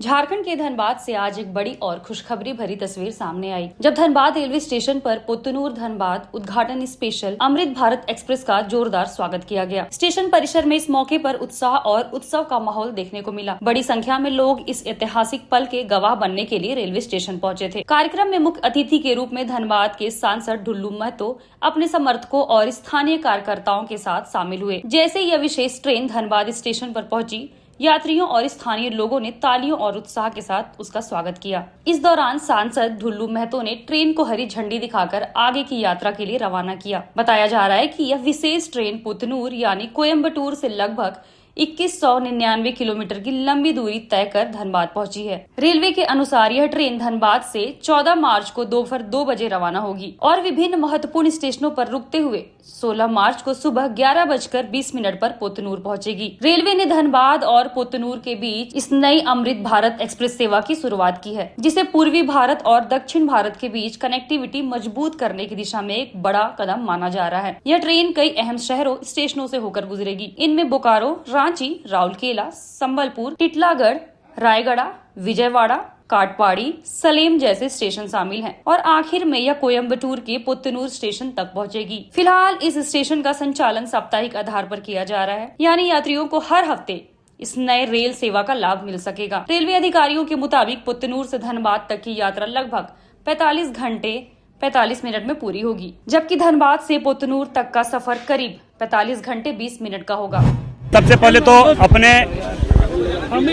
झारखंड के धनबाद से आज एक बड़ी और खुशखबरी भरी तस्वीर सामने आई, जब धनबाद रेलवे स्टेशन पर पुतनूर धनबाद उद्घाटन स्पेशल अमृत भारत एक्सप्रेस का जोरदार स्वागत किया गया। स्टेशन परिसर में इस मौके पर उत्साह और उत्सव का माहौल देखने को मिला। बड़ी संख्या में लोग इस ऐतिहासिक पल के गवाह बनने के लिए रेलवे स्टेशन पहुंचे थे। कार्यक्रम में मुख्य अतिथि के रूप में धनबाद के सांसद ढुल्लू महतो अपने समर्थकों और स्थानीय कार्यकर्ताओं के साथ शामिल हुए। जैसे यह विशेष ट्रेन धनबाद स्टेशन पर पहुंची, यात्रियों और स्थानीय लोगों ने तालियों और उत्साह के साथ उसका स्वागत किया। इस दौरान सांसद ढुल्लू महतो ने ट्रेन को हरी झंडी दिखाकर आगे की यात्रा के लिए रवाना किया। बताया जा रहा है कि यह विशेष ट्रेन पुतनूर यानी कोयम्बटूर से लगभग 2199 किलोमीटर की लंबी दूरी तय कर धनबाद पहुंची है। रेलवे के अनुसार यह ट्रेन धनबाद से 14 मार्च को दोपहर 2 बजे रवाना होगी और विभिन्न महत्वपूर्ण स्टेशनों पर रुकते हुए 16 मार्च को सुबह 11:20 पर पुतनूर पहुंचेगी। रेलवे ने धनबाद और पुतनूर के बीच इस नई अमृत भारत एक्सप्रेस सेवा की शुरुआत की है, जिसे पूर्वी भारत और दक्षिण भारत के बीच कनेक्टिविटी मजबूत करने की दिशा में एक बड़ा कदम माना जा रहा है। यह ट्रेन कई अहम शहरों स्टेशनों से होकर गुजरेगी। इनमें बोकारो, रांची, राउरकेला, संबलपुर, टिटलागढ़, रायगढ़, विजयवाड़ा, काटपाड़ी, सलेम जैसे स्टेशन शामिल हैं और आखिर में यह कोयम्बटूर के पुतनूर स्टेशन तक पहुंचेगी। फिलहाल इस स्टेशन का संचालन साप्ताहिक आधार पर किया जा रहा है, यानी यात्रियों को हर हफ्ते इस नए रेल सेवा का लाभ मिल सकेगा। रेलवे अधिकारियों के मुताबिक पुतनूर से धनबाद तक की यात्रा लगभग 45 घंटे 45 मिनट में पूरी होगी, जबकि धनबाद से पुतनूर तक का सफर करीब 45 घंटे 20 मिनट का होगा। सबसे पहले तो अपने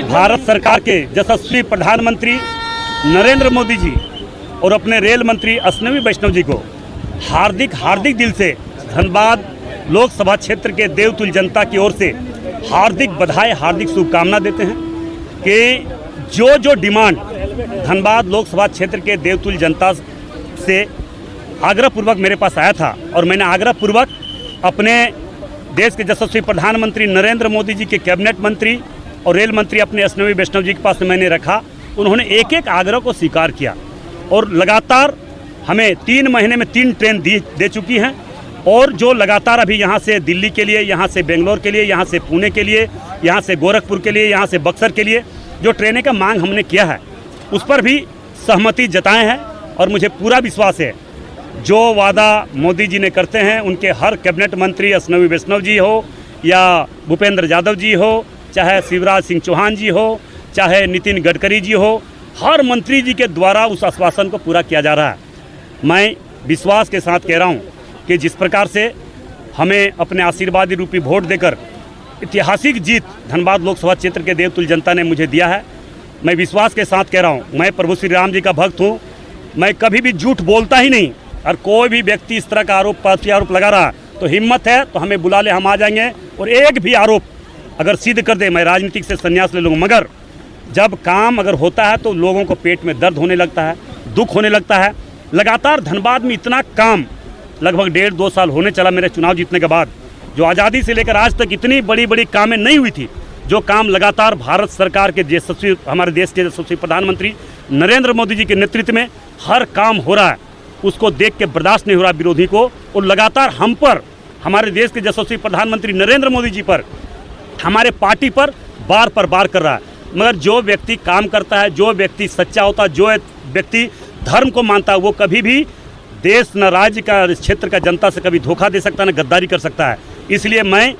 भारत सरकार के यशस्वी प्रधानमंत्री नरेंद्र मोदी जी और अपने रेल मंत्री अश्विनी वैष्णव जी को हार्दिक दिल से धनबाद लोकसभा क्षेत्र के देवतुल्य जनता की ओर से हार्दिक बधाई, हार्दिक शुभकामना देते हैं कि जो डिमांड धनबाद लोकसभा क्षेत्र के देवतुल्य जनता से आग्रहपूर्वक मेरे पास आया था और मैंने आग्रहपूर्वक अपने देश के यशस्वी प्रधानमंत्री नरेंद्र मोदी जी के कैबिनेट मंत्री और रेल मंत्री अपने अश्विनी वैष्णव जी के पास मैंने रखा। उन्होंने एक एक आग्रह को स्वीकार किया और लगातार हमें 3 महीने में 3 ट्रेन दे चुकी हैं और जो लगातार अभी यहाँ से दिल्ली के लिए, यहाँ से बेंगलोर के लिए, यहाँ से पुणे के लिए, यहाँ से गोरखपुर के लिए, यहाँ से बक्सर के लिए जो ट्रेनें का मांग हमने किया है उस पर भी सहमति जताए हैं और मुझे पूरा विश्वास है जो वादा मोदी जी ने करते हैं उनके हर कैबिनेट मंत्री अश्विनी वैष्णव जी हो या भूपेंद्र यादव जी हो, चाहे शिवराज सिंह चौहान जी हो, चाहे नितिन गडकरी जी हो, हर मंत्री जी के द्वारा उस आश्वासन को पूरा किया जा रहा है। मैं विश्वास के साथ कह रहा हूं कि जिस प्रकार से हमें अपने आशीर्वादी रूपी वोट देकर ऐतिहासिक जीत धनबाद लोकसभा क्षेत्र के देवतुल्य जनता ने मुझे दिया है, मैं विश्वास के साथ कह रहा हूँ, मैं प्रभु श्री राम जी का भक्त हूँ। मैं कभी भी झूठ बोलता ही नहीं और कोई भी व्यक्ति इस तरह का आरोप लगा रहा तो हिम्मत है तो हमें बुला ले, हम आ जाएंगे और एक भी आरोप अगर सिद्ध कर दे मैं राजनीतिक से संन्यास ले लूँगा। मगर जब काम अगर होता है तो लोगों को पेट में दर्द होने लगता है, दुख होने लगता है। लगातार धनबाद में इतना काम लगभग 1.5-2 साल होने चला मेरे चुनाव जीतने के बाद, जो आज़ादी से लेकर आज तक इतनी बड़ी कामें नहीं हुई थी, जो काम लगातार भारत सरकार के यशस्वी हमारे देश के यशस्वी प्रधानमंत्री नरेंद्र मोदी जी के नेतृत्व में हर काम हो रहा है, उसको देख के बर्दाश्त नहीं हो रहा विरोधी को। और लगातार हम पर, हमारे देश के यशस्वी प्रधानमंत्री नरेंद्र मोदी जी पर, हमारे पार्टी पर बार कर रहा है। मगर जो व्यक्ति काम करता है, जो व्यक्ति सच्चा होता है, जो व्यक्ति धर्म को मानता है, वो कभी भी देश न राज्य का, क्षेत्र का जनता से कभी धोखा दे सकता है, न गद्दारी कर सकता है। इसलिए मैं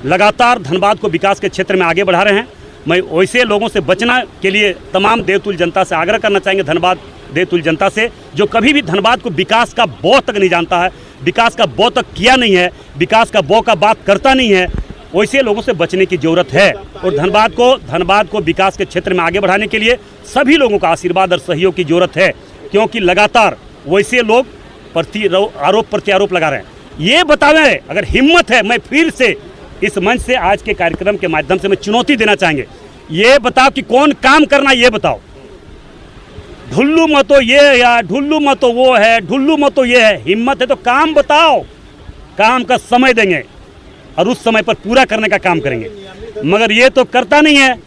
लगातार धनबाद को विकास के क्षेत्र में आगे बढ़ा रहे हैं। मैं वैसे लोगों से बचना के लिए तमाम देवतुल्य जनता से आग्रह करना चाहेंगे, धनबाद देवतुल्य जनता से जो कभी भी धनबाद को विकास का बौ तक नहीं जानता है, विकास का बौ तक किया नहीं है, विकास का बौ का बात करता नहीं है, वैसे लोगों से बचने की जरूरत है। और धनबाद को विकास के क्षेत्र में आगे बढ़ाने के लिए सभी लोगों का आशीर्वाद और सहयोग की जरूरत है, क्योंकि लगातार वैसे लोग आरोप प्रत्यारोप लगा रहे हैं। ये बतावें अगर हिम्मत है, मैं फिर से इस मंच से आज के कार्यक्रम के माध्यम से मैं चुनौती देना चाहेंगे, ये बताओ कि कौन काम करना, ये बताओ। ढुल्लू मतो ये या ढुल्लू मतो वो है, ढुल्लू मतो ये है, हिम्मत है तो काम बताओ। काम का समय देंगे और उस समय पर पूरा करने का काम करेंगे। मगर ये तो करता नहीं है,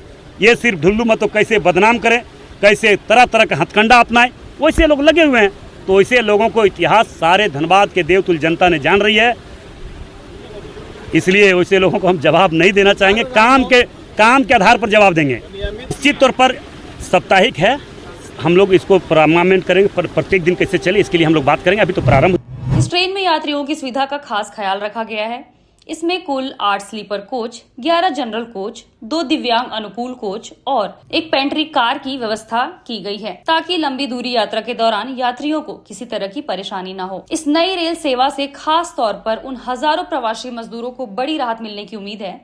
ये सिर्फ ढुल्लू मतो कैसे बदनाम करें, कैसे तरह का हथकंडा अपनाएं, वैसे लोग लगे हुए हैं। तो वैसे लोगों को इतिहास सारे धनबाद के देवतुल्य जनता ने जान रही है, इसलिए वैसे लोगों को हम जवाब नहीं देना चाहेंगे, काम के आधार पर जवाब देंगे। निश्चित तौर पर साप्ताहिक है, हम लोग इसको परमानेंट करेंगे, प्रत्येक दिन कैसे चले इसके लिए हम लोग बात करेंगे। अभी तो प्रारंभ। इस ट्रेन में यात्रियों की सुविधा का खास ख्याल रखा गया है। इसमें कुल 8 स्लीपर कोच, 11 जनरल कोच, 2 दिव्यांग अनुकूल कोच और एक पेंट्री कार की व्यवस्था की गई है, ताकि लंबी दूरी यात्रा के दौरान यात्रियों को किसी तरह की परेशानी न हो। इस नई रेल सेवा से खास तौर पर उन हजारों प्रवासी मजदूरों को बड़ी राहत मिलने की उम्मीद है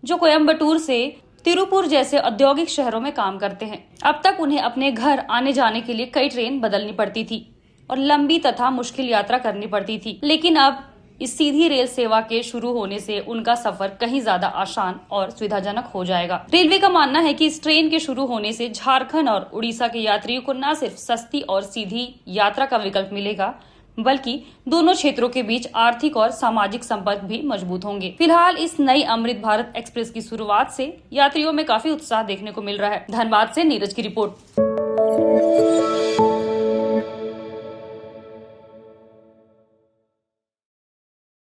जो कोयम्बटूर से तिरुपुर जैसे औद्योगिक शहरों में काम करते हैं। अब तक उन्हें अपने घर आने जाने के लिए कई ट्रेन बदलनी पड़ती थी और लंबी तथा मुश्किल यात्रा करनी पड़ती थी, लेकिन अब इस सीधी रेल सेवा के शुरू होने से उनका सफर कहीं ज्यादा आसान और सुविधाजनक हो जाएगा। रेलवे का मानना है कि इस ट्रेन के शुरू होने से झारखंड और उड़ीसा के यात्रियों को न सिर्फ सस्ती और सीधी यात्रा का विकल्प मिलेगा, बल्कि दोनों क्षेत्रों के बीच आर्थिक और सामाजिक संपर्क भी मजबूत होंगे। फिलहाल इस नई अमृत भारत एक्सप्रेस की शुरुआत से यात्रियों में काफी उत्साह देखने को मिल रहा है। धनबाद से नीरज की रिपोर्ट।